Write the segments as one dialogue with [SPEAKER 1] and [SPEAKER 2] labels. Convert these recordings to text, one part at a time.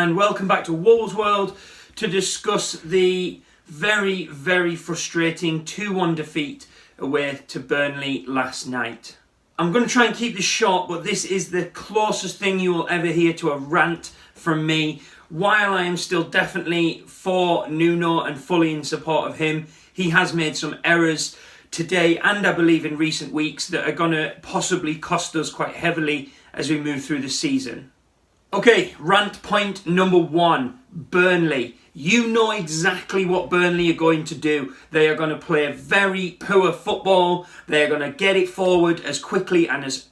[SPEAKER 1] and welcome back to Wolves World to discuss the very, very frustrating 2-1 defeat away to Burnley last night. I'm going to try and keep this short, but this is the closest thing you will ever hear to a rant from me. While I am still definitely for Nuno and fully in support of him, he has made some errors today and I believe in recent weeks that are going to possibly cost us quite heavily as we move through the season. Okay, rant point number 1, Burnley. You know exactly what Burnley are going to do. They are going to play very poor football. They are going to get it forward as quickly and as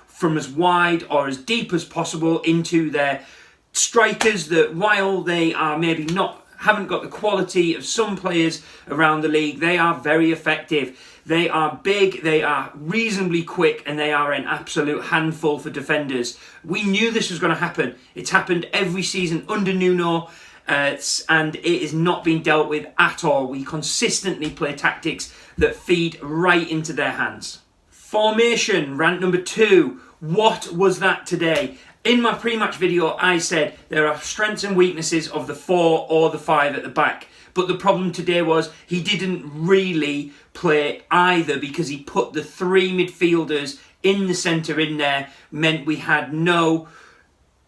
[SPEAKER 1] from as wide or as deep as possible into their strikers that while they are maybe haven't got the quality of some players around the league, they are very effective. They are big, they are reasonably quick, and they are an absolute handful for defenders. We knew this was going to happen. It's happened every season under Nuno, and it is not being dealt with at all. We consistently play tactics that feed right into their hands. Formation, rant number 2. What was that today? In my pre-match video, I said there are strengths and weaknesses of the 4 or the 5 at the back. But the problem today was he didn't really play either because he put the 3 midfielders in the centre in there, meant we had no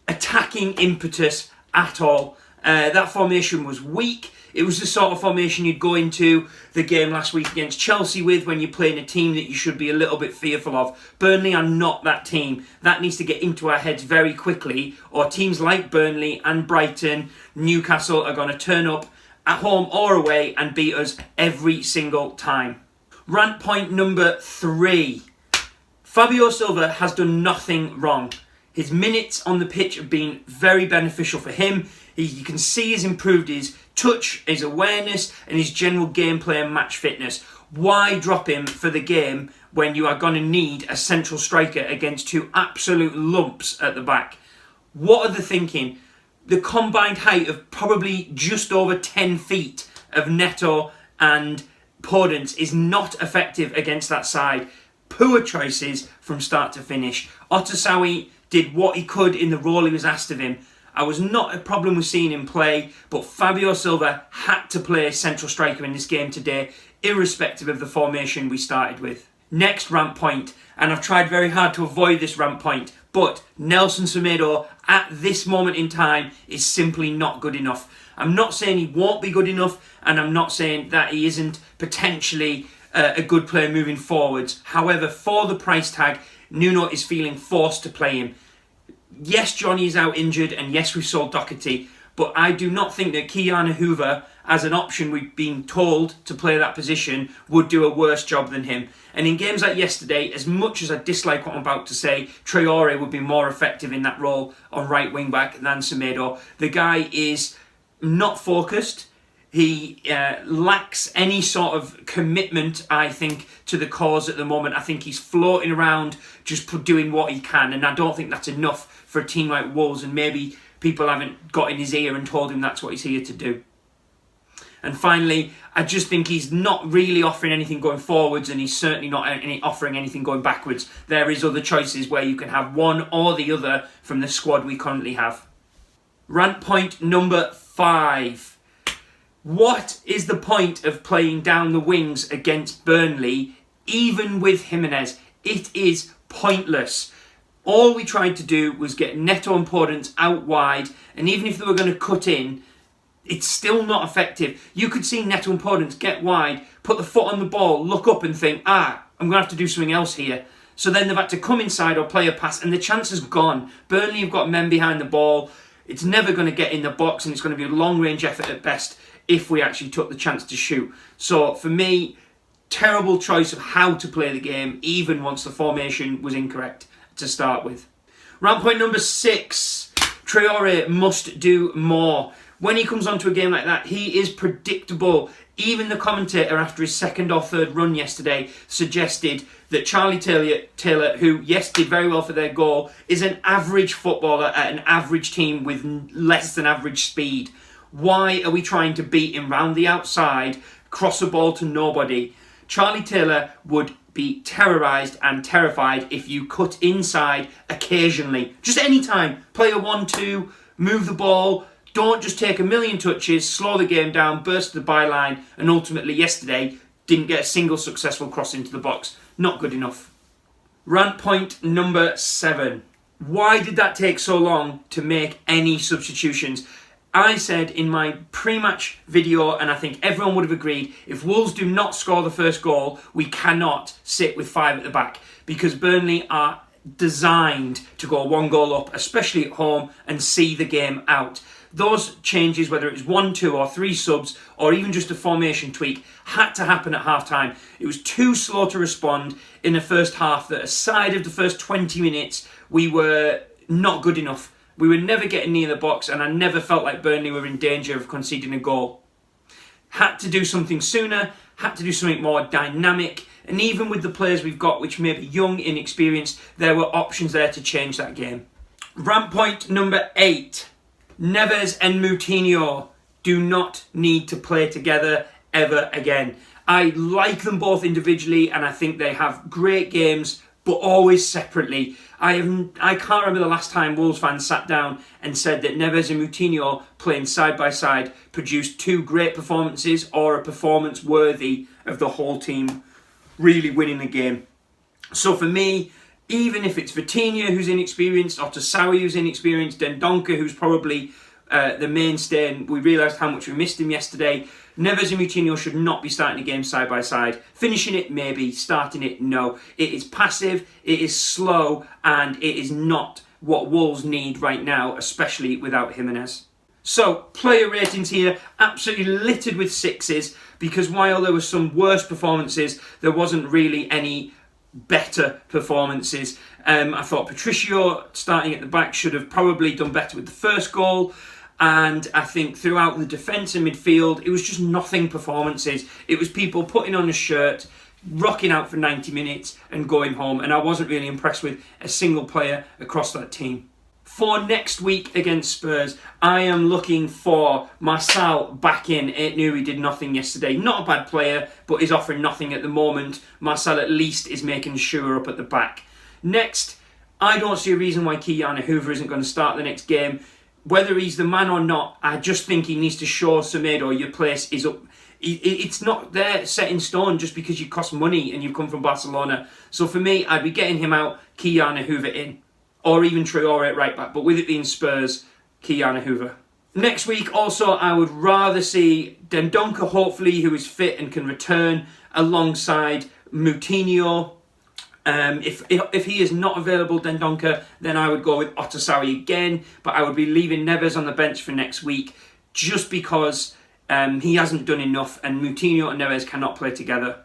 [SPEAKER 1] attacking impetus at all. That formation was weak. It was the sort of formation you'd go into the game last week against Chelsea with when you're playing a team that you should be a little bit fearful of. Burnley are not that team. That needs to get into our heads very quickly, or teams like Burnley and Brighton, Newcastle are going to turn up at home or away and beat us every single time. Rant point number 3. Fabio Silva has done nothing wrong. His minutes on the pitch have been very beneficial for him. You can see he's improved his touch, his awareness and his general gameplay and match fitness. Why drop him for the game when you are going to need a central striker against 2 absolute lumps at the back? What are they thinking? The combined height of probably just over 10 feet of Neto and Podence is not effective against that side. Poor choices from start to finish. Otasowie did what he could in the role he was asked of him. I was not a problem with seeing him play, but Fabio Silva had to play central striker in this game today, irrespective of the formation we started with. Next rant point, and I've tried very hard to avoid this rant point, but Nelson Semedo at this moment in time is simply not good enough. I'm not saying he won't be good enough, and I'm not saying that he isn't potentially a good player moving forwards. However, for the price tag, Nuno is feeling forced to play him. Yes, Johnny is out injured, and yes, we've sold Doherty, but I do not think that Kiana Hoover, as an option we've been told to play that position, would do a worse job than him. And in games like yesterday, as much as I dislike what I'm about to say, Traore would be more effective in that role on right wing back than Semedo. The guy is not focused. He lacks any sort of commitment, I think, to the cause at the moment. I think he's floating around just doing what he can, and I don't think that's enough for a team like Wolves, and maybe people haven't got in his ear and told him that's what he's here to do. And finally, I just think he's not really offering anything going forwards, and he's certainly not offering anything going backwards. There is other choices where you can have one or the other from the squad we currently have. Rant point number 5. What is the point of playing down the wings against Burnley, even with Jimenez? It is pointless. All we tried to do was get Neto and Podence out wide, and even if they were going to cut in, it's still not effective. You could see Neto and Podence get wide, put the foot on the ball, look up and think, I'm going to have to do something else here. So then they've had to come inside or play a pass, and the chance has gone. Burnley have got men behind the ball. It's never going to get in the box, and it's going to be a long-range effort at best if we actually took the chance to shoot. So for me, terrible choice of how to play the game, even once the formation was incorrect to start with. Rant point number 6. Traore must do more. When he comes onto a game like that, he is predictable. Even the commentator after his 2nd or 3rd run yesterday suggested that Charlie Taylor, who, yes, did very well for their goal, is an average footballer at an average team with less than average speed. Why are we trying to beat him round the outside, cross a ball to nobody? Charlie Taylor would be terrorised and terrified if you cut inside occasionally. Just any time. Play a 1-2, Move the ball. Don't just take a million touches, slow the game down, burst the byline, and ultimately yesterday didn't get a single successful cross into the box. Not good enough. Rant point number 7. Why did that take so long to make any substitutions? I said in my pre-match video, and I think everyone would have agreed, if Wolves do not score the first goal, we cannot sit with 5 at the back, because Burnley are designed to go 1 goal up, especially at home, and see the game out. Those changes, whether it was 1, 2 or 3 subs, or even just a formation tweak, had to happen at half-time. It was too slow to respond in the first half that aside of the first 20 minutes, we were not good enough. We were never getting near the box, and I never felt like Burnley were in danger of conceding a goal. Had to do something sooner, had to do something more dynamic, and even with the players we've got, which may be young, inexperienced, there were options there to change that game. Rant point number 8. Neves and Moutinho do not need to play together ever again. I like them both individually, and I think they have great games, but always separately. I can't remember the last time Wolves fans sat down and said that Neves and Moutinho playing side by side produced 2 great performances or a performance worthy of the whole team really winning the game. So for me, even if it's Vitinha who's inexperienced, Otasawi who's inexperienced, Dendoncker who's probably the mainstay, and we realised how much we missed him yesterday, Neves and Moutinho should not be starting a game side by side. Finishing it, maybe. Starting it, no. It is passive, it is slow, and it is not what Wolves need right now, especially without Jimenez. So, player ratings here, absolutely littered with 6s, because while there were some worse performances, there wasn't really any better performances. I thought Patricio, starting at the back, should have probably done better with the first goal. And I think throughout the defence and midfield, it was just nothing performances. It was people putting on a shirt, rocking out for 90 minutes and going home. And I wasn't really impressed with a single player across that team. For next week against Spurs, I am looking for Marçal back in. Ait-Nouri did nothing yesterday. Not a bad player, but is offering nothing at the moment. Marçal at least is making sure up at the back. Next, I don't see a reason why Kylian Hoover isn't going to start the next game. Whether he's the man or not, I just think he needs to show Semedo your place is up. It's not there set in stone just because you cost money and you've come from Barcelona. So for me, I'd be getting him out, Kylian Hoover in. Or even Traore at right back. But with it being Spurs, Kylian Hoover. Next week, also, I would rather see Dendoncker, hopefully, who is fit and can return, alongside Moutinho. If he is not available, Dendoncker, then I would go with Otasawi again, but I would be leaving Neves on the bench for next week just because he hasn't done enough, and Moutinho and Neves cannot play together.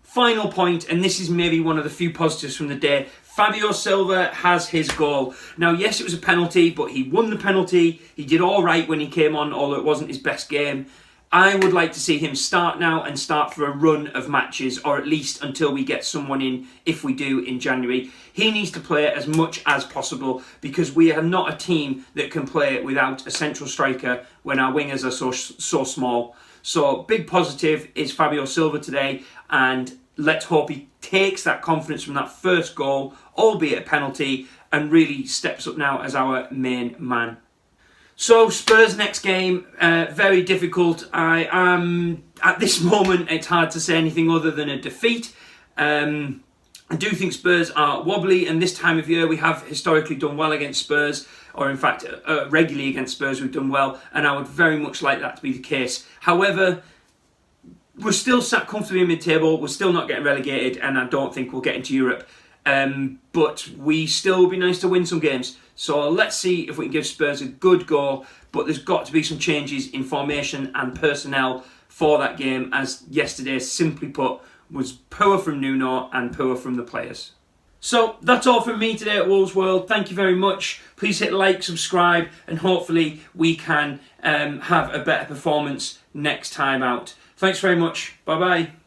[SPEAKER 1] Final point, and this is maybe one of the few positives from the day, Fabio Silva has his goal. Now, yes, it was a penalty, but he won the penalty. He did all right when he came on, although it wasn't his best game. I would like to see him start now and start for a run of matches, or at least until we get someone in, if we do, in January. He needs to play as much as possible because we are not a team that can play without a central striker when our wingers are so small. So, big positive is Fabio Silva today, and let's hope he takes that confidence from that first goal, albeit a penalty, and really steps up now as our main man. So, Spurs next game, very difficult. At this moment, it's hard to say anything other than a defeat. I do think Spurs are wobbly, and this time of year we have historically done well against Spurs, or in fact, regularly against Spurs we've done well, and I would very much like that to be the case. However, we're still sat comfortably in mid-table, we're still not getting relegated, and I don't think we'll get into Europe. But we still would be nice to win some games. So let's see if we can give Spurs a good go. But there's got to be some changes in formation and personnel for that game, as yesterday, simply put, was poor from Nuno and poor from the players. So that's all from me today at Wolves World. Thank you very much. Please hit like, subscribe, and hopefully we can have a better performance next time out. Thanks very much. Bye-bye.